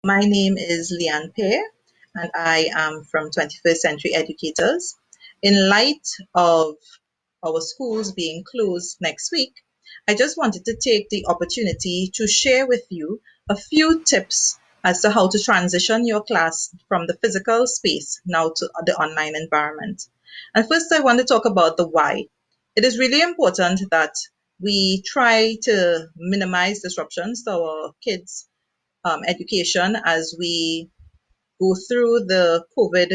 My name is Leanne Pear, and I am from 21st Century Educators. In light of our schools being closed next week, I just wanted to take the opportunity to share with you a few tips as to how to transition your class from the physical space now to the online environment. And first, I want to talk about the why. It is really important that we try to minimize disruptions to our kids' education as we go through the COVID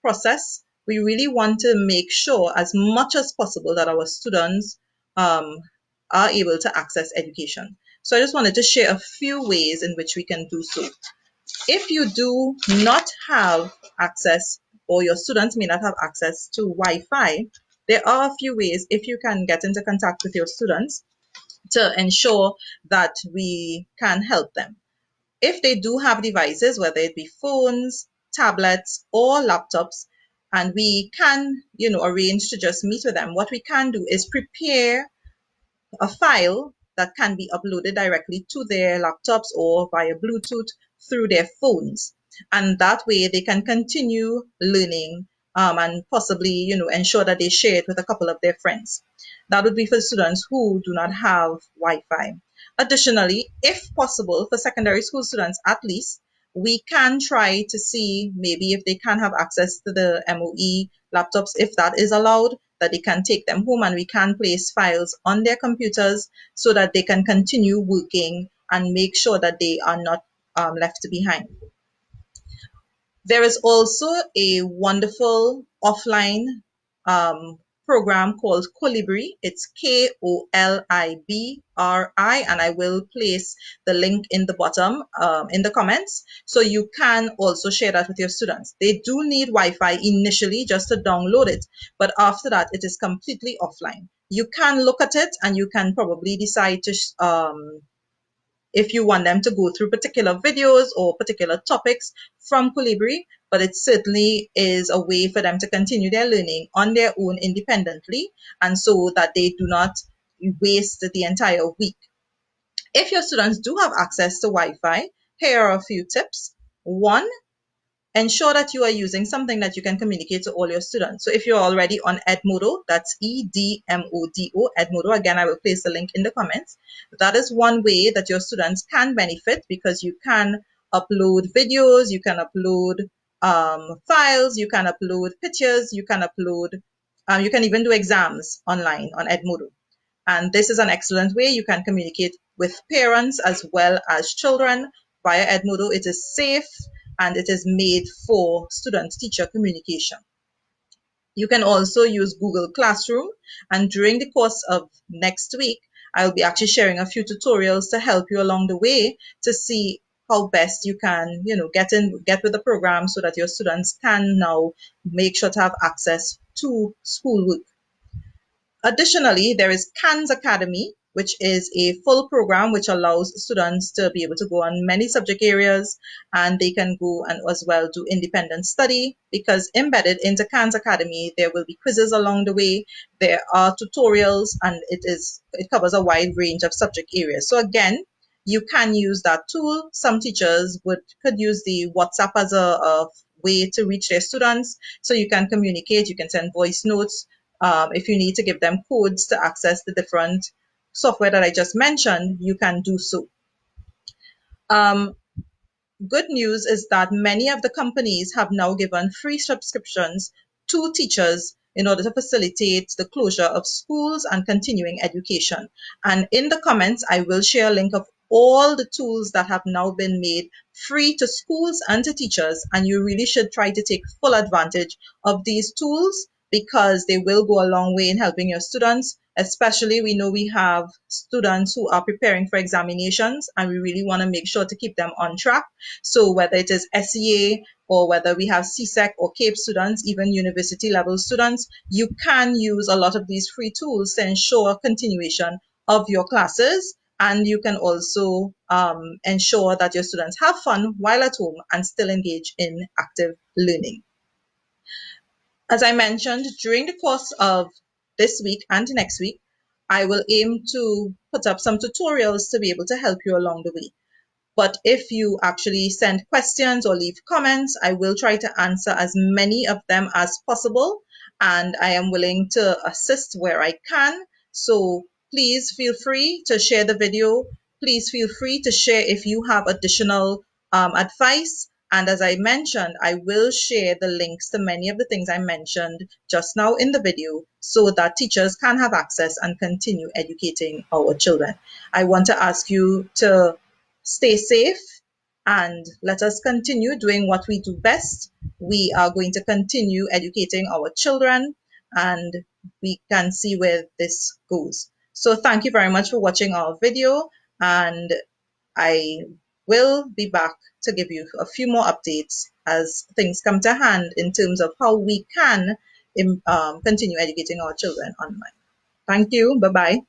process. We really want to make sure as much as possible that our students um, are able to access education. So I just wanted to share a few ways in which we can do so. If you do not have access or your students may not have access to Wi-Fi, there are a few ways if you can get into contact with your students to ensure that we can help them. If they do have devices, whether it be phones, tablets, or laptops, and we can, arrange to just meet with them, what we can do is prepare a file that can be uploaded directly to their laptops or via Bluetooth through their phones. And that way they can continue learning and possibly, ensure that they share it with a couple of their friends. That would be for students who do not have Wi-Fi. Additionally, if possible, for secondary school students at least, we can try to see maybe if they can have access to the MOE laptops, if that is allowed, that they can take them home and we can place files on their computers so that they can continue working and make sure that they are not left behind. There is also a wonderful offline um, program called Colibri. It's Kolibri, and I will place the link in the bottom in the comments. So you can also share that with your students. They do need Wi-Fi initially just to download it, but after that, it is completely offline. You can look at it and you can probably decide to if you want them to go through particular videos or particular topics from Colibri, but it certainly is a way for them to continue their learning on their own independently and so that they do not waste the entire week. If your students do have access to Wi-Fi, here are a few tips. One, ensure that you are using something that you can communicate to all your students. So if you're already on Edmodo, that's Edmodo, Edmodo. Again, I will place the link in the comments. That is one way that your students can benefit because you can upload videos, you can upload files, you can upload pictures, you can you can even do exams online on Edmodo. And this is an excellent way you can communicate with parents as well as children via Edmodo. It is safe and it is made for student-teacher communication. You can also use Google Classroom, and during the course of next week, I'll be actually sharing a few tutorials to help you along the way to see how best you can, get with the program so that your students can now make sure to have access to schoolwork. Additionally, there is CANS Academy, which is a full program which allows students to be able to go on many subject areas, and they can go and as well do independent study because embedded into CANS Academy, there will be quizzes along the way. There are tutorials and it covers a wide range of subject areas. So again, you can use that tool. Some teachers could use the WhatsApp as a way to reach their students. So you can communicate, you can send voice notes, if you need to give them codes to access the different software that I just mentioned, you can do so. Good news is that many of the companies have now given free subscriptions to teachers in order to facilitate the closure of schools and continuing education. And in the comments, I will share a link of all the tools that have now been made free to schools and to teachers. And you really should try to take full advantage of these tools because they will go a long way in helping your students. Especially, we know we have students who are preparing for examinations and we really want to make sure to keep them on track. So whether it is SEA or whether we have CSEC or CAPE students, even university level students, you can use a lot of these free tools to ensure continuation of your classes. And you can also ensure that your students have fun while at home and still engage in active learning. As I mentioned, during the course of this week and next week, I will aim to put up some tutorials to be able to help you along the way. But if you actually send questions or leave comments, I will try to answer as many of them as possible. And I am willing to assist where I can. So please feel free to share the video. Please feel free to share if you have additional advice. And as I mentioned, I will share the links to many of the things I mentioned just now in the video so that teachers can have access and continue educating our children. I want to ask you to stay safe and let us continue doing what we do best. We are going to continue educating our children and we can see where this goes. So thank you very much for watching our video, and I will be back to give you a few more updates as things come to hand in terms of how we can continue educating our children online. Thank you. Bye-bye.